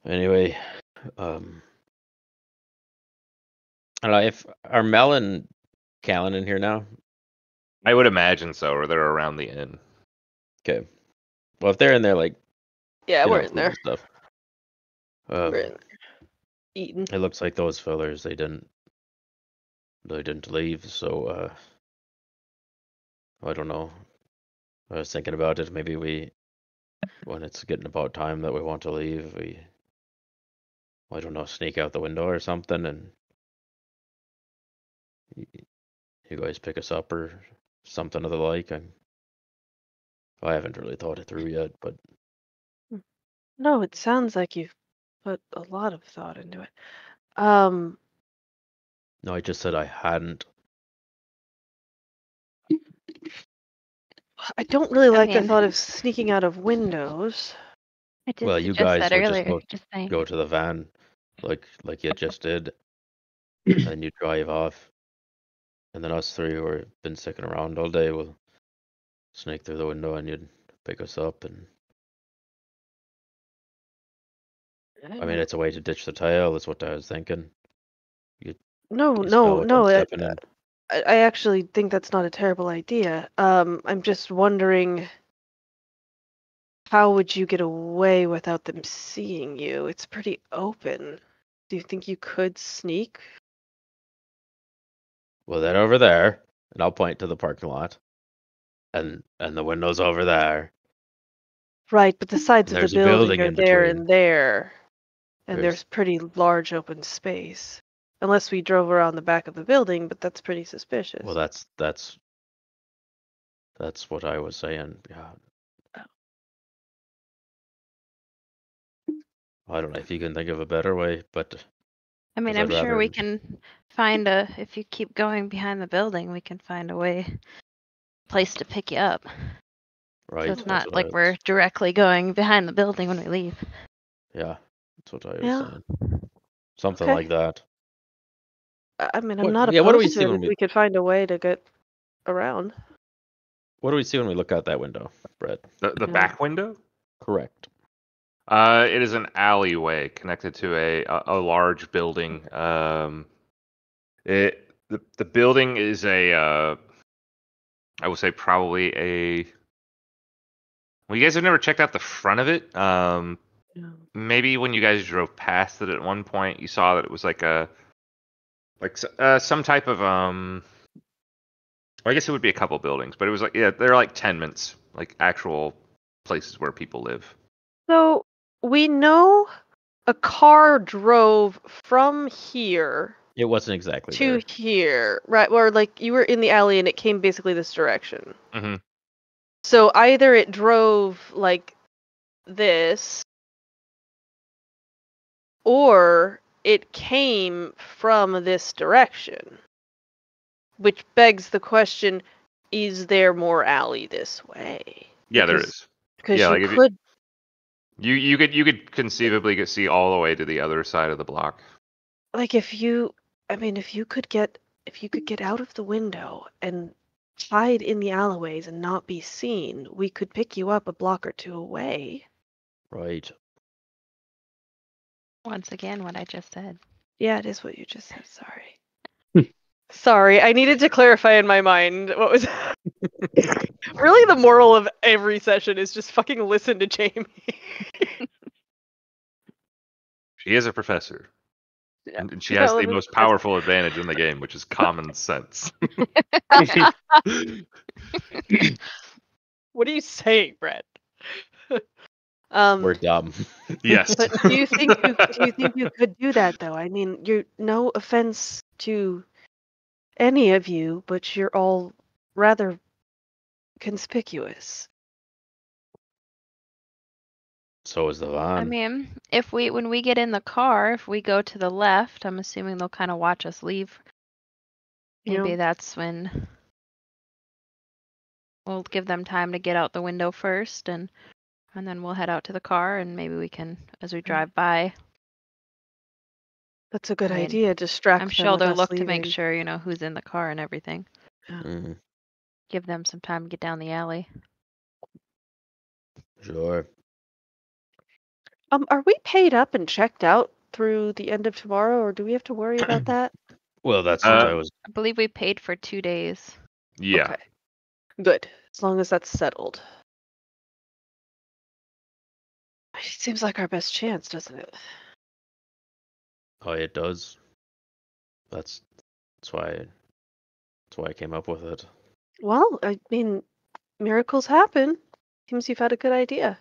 Anyway, I don't know if are Mel and Callan in here now. I would imagine so, or they're around the inn. Okay. Well, if they're in there, like, Yeah, you we're know, in food there. and stuff. We're in there. Eating. It looks like those fellers they didn't leave, so I don't know. I was thinking about it. Maybe when it's getting about time that we want to leave, I don't know, sneak out the window or something, and you guys pick us up or something of the like. I haven't really thought it through yet, but No, it sounds like you've put a lot of thought into it. no, I just said I hadn't. I don't really like the mean- thought of sneaking out of windows. I did Well, you suggest guys that would earlier. just Just saying. go to the van, like you just did, and you drive off, and then us three who have been sticking around all day will sneak through the window, and you'd pick us up. And I mean, it's a way to ditch the tail. Is what I was thinking. No, You smell what I'm stepping in. I actually think that's not a terrible idea. I'm just wondering, how would you get away without them seeing you? It's pretty open. Do you think you could sneak? Well, then over there, and I'll point to the parking lot, and the window's over there. Right, but the sides of There's the a building building are in there between. and there. And There's- there's pretty large open space. Unless we drove around the back of the building, but that's pretty suspicious. Well, that's what I was saying. Yeah. I don't know if you can think of a better way, but I mean, 'cause I'm I'd sure we rather can if you keep going behind the building, we can find a place to pick you up. So right. it's That's not what I like we're directly going behind the building when we leave. yeah. That's what I was Yeah. saying. Something Okay. like that. I mean, I'm What? not Yeah. What do we opposed see to it when if we could find a way to get around. What do we see when we look out that window, Brett? The Yeah. back window? Correct. It is an alleyway connected to a large building. The building is I would say probably a. Well, you guys have never checked out the front of it. Yeah. Maybe when you guys drove past it at one point, you saw that it was like some type of well, I guess it would be a couple buildings, but it was like they're like tenements, like actual places where people live. So we know a car drove from here It wasn't exactly to there. here, right? Or like you were in the alley and it came basically this direction. Mm-hmm. So either it drove like this, or it came from this direction. Which begs the question, is there more alley this way? Yeah, there is. Because Yeah, you like if could, you could conceivably see all the way to the other side of the block. like if you could get out of the window and hide in the alleyways and not be seen, we could pick you up a block or two away. Right. Once again, what I just said. Yeah, it is what you just said. Sorry. Sorry, I needed to clarify in my mind what was. Really, the moral of every session is just fucking listen to Jamie. She is a professor, Yeah. and she has the most powerful advantage in the game, which is common sense. What are you saying, Brett? We're dumb. Yes. But do you think you could do that though? I mean, you're no offense to any of you, but you're all rather conspicuous. So is the I van. mean, when we get in the car, if we go to the left, I'm assuming they'll kind of watch us leave. Maybe Yeah. that's when we'll give them time to get out the window first, and then we'll head out to the car, and maybe we can, as we drive by. That's a good I mean, idea. Distract I'm them sure with they'll us look to leaving. make sure who's in the car and everything. Mhm. Give them some time to get down the alley. Sure. Are we paid up and checked out through the end of tomorrow, or do we have to worry about that? Well, that's what I Uh, was. I believe we paid for 2 days. Yeah. Okay. Good. As long as that's settled. It seems like our best chance, doesn't it? Oh, it does. That's why I came up with it. Well, I mean, miracles happen. Seems you've had a good idea.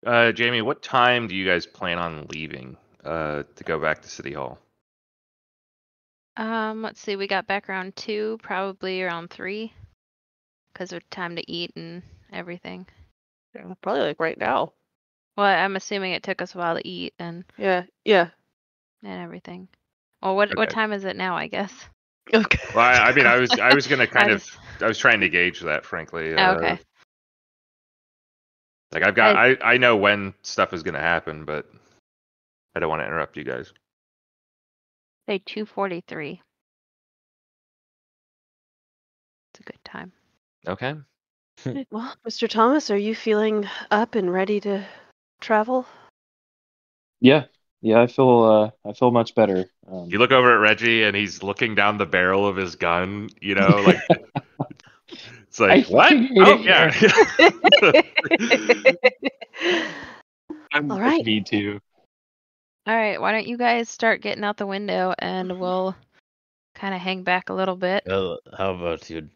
Jamie, what time do you guys plan on leaving to go back to City Hall? Let's see, we got back around 2, probably around 3, because of time to eat and everything. Yeah, probably like right now. Well, I'm assuming it took us a while to eat and Yeah. everything. Well, what Okay. time is it now, I guess? Okay. Well, I mean, I was gonna I was trying to gauge that, frankly. Okay. Like I know when stuff is gonna happen, but I don't want to interrupt you guys. Say 2:43. It's a good time. Okay. Well, Mr. Thomas, are you feeling up and ready to travel? Yeah, I feel much better. You look over at Reggie, and he's looking down the barrel of his gun. You know, like it's like I what? fucking hate Oh it yeah. I'm All right. me too. All right, why don't you guys start getting out the window and we'll kind of hang back a little bit. Well, how about you?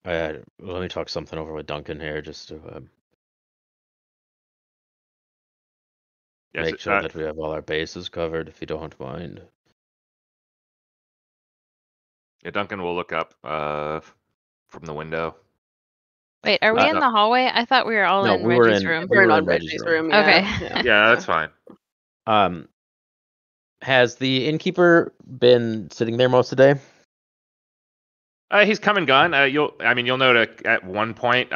Let me talk something over with Duncan here, just to Yes, make sure that we have all our bases covered, if you don't mind. yeah, Duncan will look up from the window. Wait, are we in the hallway? I thought we were all No, in we were Reggie's in room. we We're were in in Reggie's room. Yeah. Okay. Yeah. Yeah, that's fine. Has the innkeeper been sitting there most of the day? He's come and gone. You'll note at one point,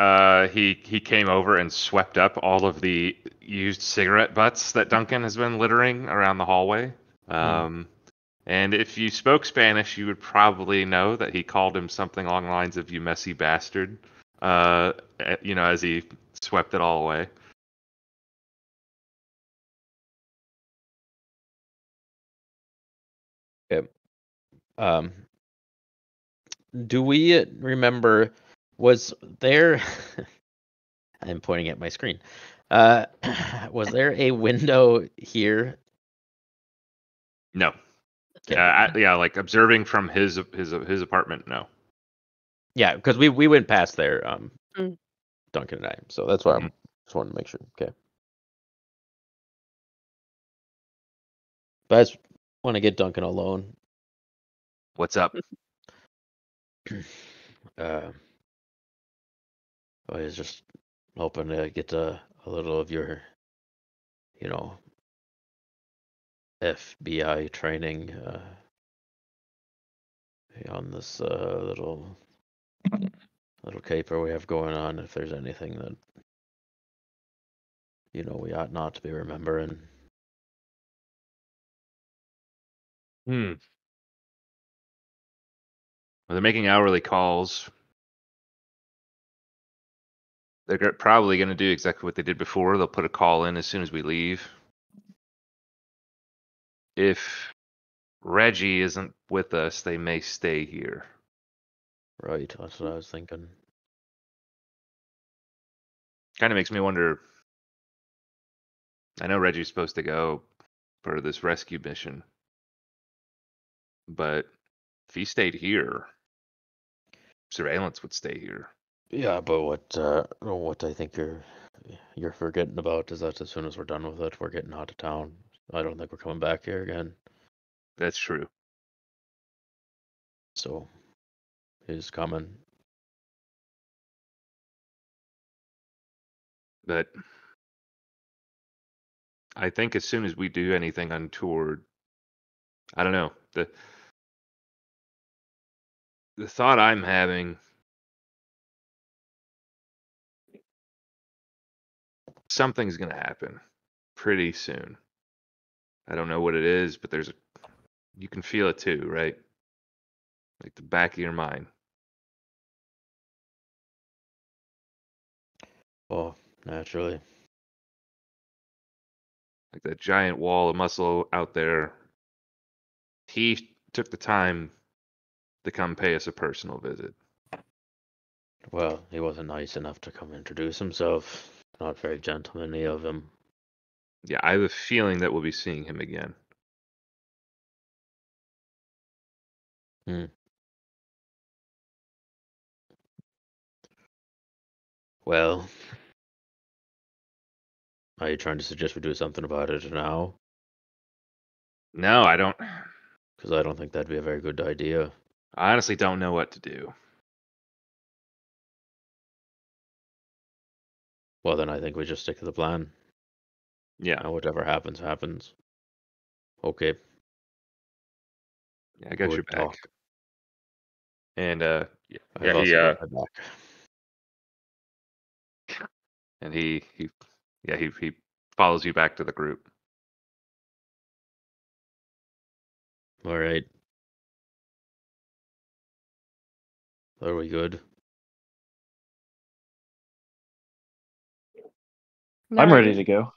he came over and swept up all of the used cigarette butts that Duncan has been littering around the hallway. And if you spoke Spanish, you would probably know that he called him something along the lines of "you messy bastard." As he swept it all away. Okay. Do we remember? Was there? I'm pointing at my screen. Was there a window here? No. Okay. Like observing from his apartment. No. Yeah, because we went past there, Mm. Duncan and I. So that's why I just wanted to make sure. Okay. But I just want to get Duncan alone. What's up? I was just hoping to get a little of your, FBI training on this little caper we have going on. If there's anything that we ought not to be remembering. Well, they're making hourly calls. They're probably going to do exactly what they did before. They'll put a call in as soon as we leave. If Reggie isn't with us, they may stay here. Right, that's what I was thinking. Kind of makes me wonder. I know Reggie's supposed to go for this rescue mission, but if he stayed here, surveillance would stay here. Yeah, but what I think you're forgetting about is that as soon as we're done with it, we're getting out of town. I don't think we're coming back here again. That's true. So he's coming. But I think as soon as we do anything untoward, I don't know. The thought I'm having, something's going to happen pretty soon. I don't know what it is, but you can feel it too, right? Like the back of your mind. Oh, naturally. Like that giant wall of muscle out there. He took the time to come pay us a personal visit. Well, he wasn't nice enough to come introduce himself. Not very gentlemanly of him. Yeah, I have a feeling that we'll be seeing him again. Well, are you trying to suggest we do something about it now? No, I don't. Because I don't think that'd be a very good idea. I honestly don't know what to do. Well, then I think we just stick to the plan. Yeah. And whatever happens, happens. Okay. I got your Good back. talk. And I've also got my back. And he follows you back to the group. All right. Are we good? I'm ready to go.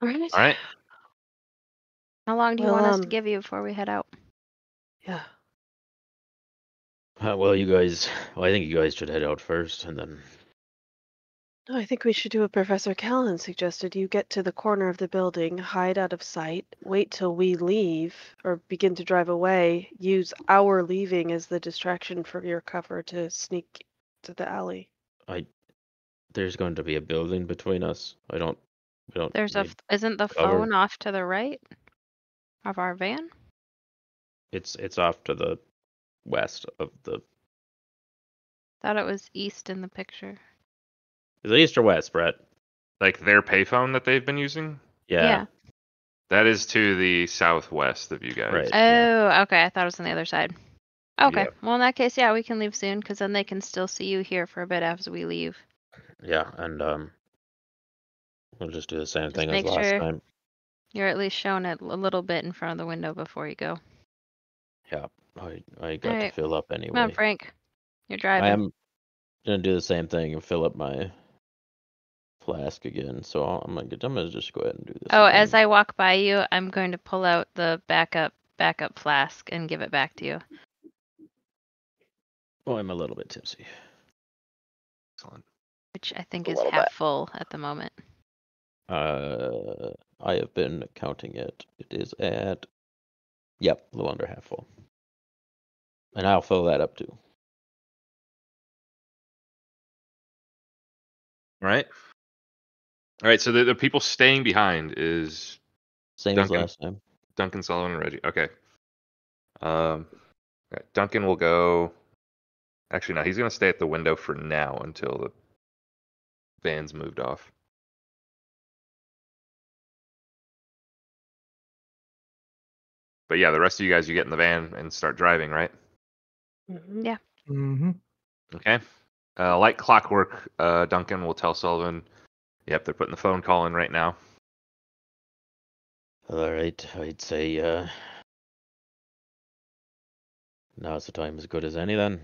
All right. All right. How long do you Well, want us to give you before we head out? Yeah. Well, I think you guys should head out first, and then. No, I think we should do what Professor Callan suggested. You get to the corner of the building, hide out of sight, wait till we leave or begin to drive away, use our leaving as the distraction for your cover to sneak to the alley. There's going to be a building between us. I don't We don't There's need isn't the cover. phone off to the right of our van? It's off to the west of the. Thought it was east in the picture. Is it east or west, Brett? Like their payphone that they've been using? Yeah. That is to the southwest of you guys. Right. Oh, okay. I thought it was on the other side. Okay. Yeah. Well, in that case, yeah, we can leave soon because then they can still see you here for a bit after we leave. Yeah, and we'll just do the same Just thing as make last sure time. you're at least showing it a little bit in front of the window before you go. Yeah, I got to Alright. fill up Come on, anyway. Frank. You're I driving. am gonna do the same thing and fill up my flask again. So I'm gonna just go ahead and do this. Oh, again. as I walk by you, I'm going to pull out the backup flask and give it back to you. Oh, I'm a little bit tipsy. Excellent. Which I think A is little half bit. full at the moment. I have been counting it. It is at, yep, a little under half full. And I'll fill that up too. All right. All right. So the people staying behind is Same Duncan. as last time. Duncan, Sullivan, and Reggie. Okay. Yeah, Duncan will go. Actually, no, he's going to stay at the window for now until the van's moved off. But yeah, the rest of you guys, you get in the van and start driving, right? Yeah. Mm-hmm. Okay. Like clockwork, Duncan will tell Sullivan, yep, they're putting the phone call in right now. All right, I'd say now's the time as good as any then.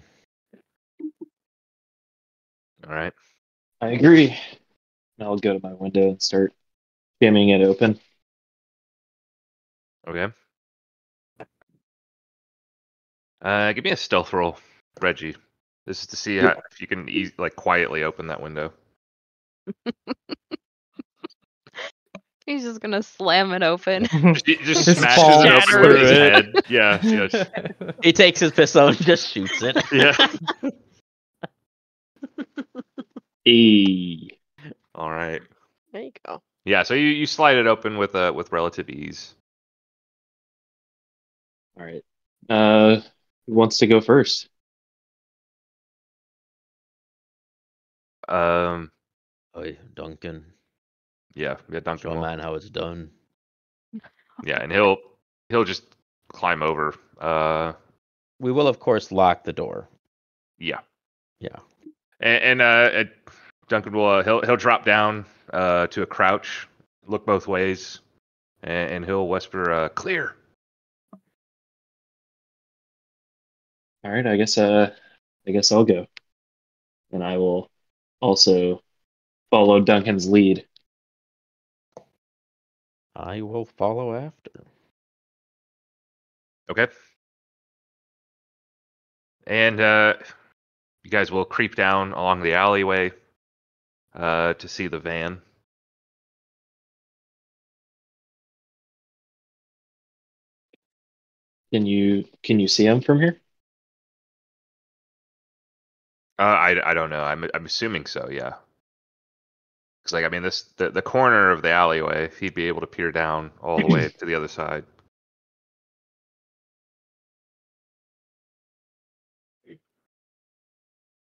All right. I agree. I'll go to my window and start skimming it open. Okay. Give me a stealth roll, Reggie. This is to see how, if you can quietly open that window. He's just gonna slam it open. Just Just smashes falls it open through with his it. head. Yeah, yes. He takes his pistol and just shoots it. Yeah. E. All right. There you go. Yeah, so you slide it open with relative ease. All right. Who wants to go first? Oi, Duncan, Yeah, Duncan show a will. man how it's done. Yeah, and he'll just climb over. We will, of course, lock the door. Yeah. Yeah. And Duncan will he'll drop down to a crouch, look both ways, and he'll whisper, "Clear." All right. I guess I'll go, and I will also follow Duncan's lead. I will follow after. Okay. And you guys will creep down along the alleyway to see the van. Can you see him from here? I don't know. I'm assuming so. Yeah. Because I mean, the corner of the alleyway, he'd be able to peer down all the way to the other side.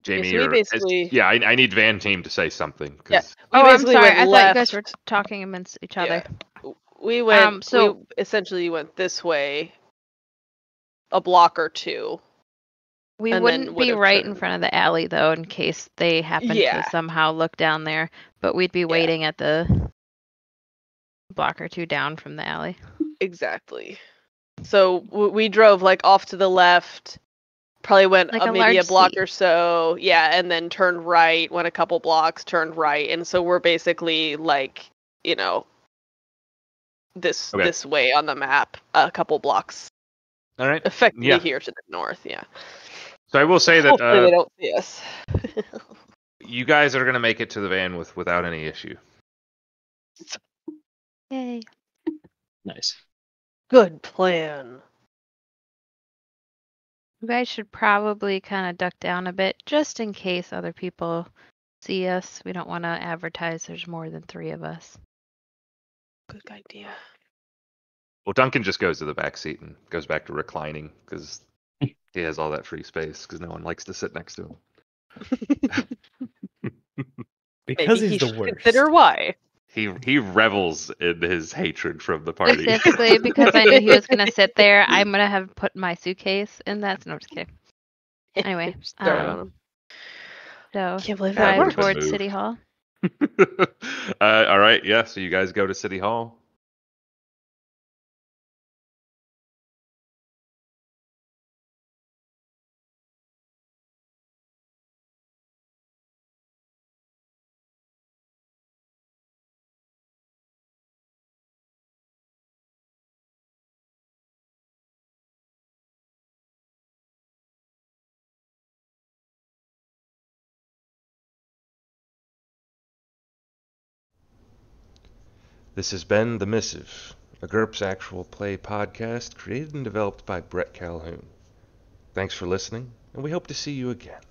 Jamie, so we basically. yeah, I need van team to say something. Yeah. 'Cause- We Oh, I'm basically sorry. went I thought left. you guys were talking amongst each other. Yeah. We went. so- we essentially went this way, a block or two. We And then wouldn't be would've right in turned. front of the alley though, in case they happen Yeah. to somehow look down there. But we'd be waiting at the block or two down from the alley. Exactly. So we drove off to the left. Probably went Like a maybe a large block C. or so. Yeah, and then turned right. Went a couple blocks, turned right, and so we're basically this Okay. this way on the map, a couple blocks, all right. effectively Yeah. here to the north. Yeah. So I will say that Hopefully they don't see us. you guys are gonna make it to the van without any issue. Yay. Nice. Good plan. You guys should probably kind of duck down a bit, just in case other people see us. We don't want to advertise there's more than 3 of us. Good idea. Well, Duncan just goes to the back seat and goes back to reclining because he has all that free space because no one likes to sit next to him. Because Maybe he's he the should worst. consider why. He revels in his hatred from the party. Specifically because I knew he was going to sit there, I'm going to have put my suitcase in that. No, I'm just kidding. Anyway, Just throw it on him. so Can't believe that That drive would've been towards moved. City Hall. All right, yeah. So you guys go to City Hall. This has been The Missive, a GURPS actual play podcast created and developed by Brett Calhoun. Thanks for listening, and we hope to see you again.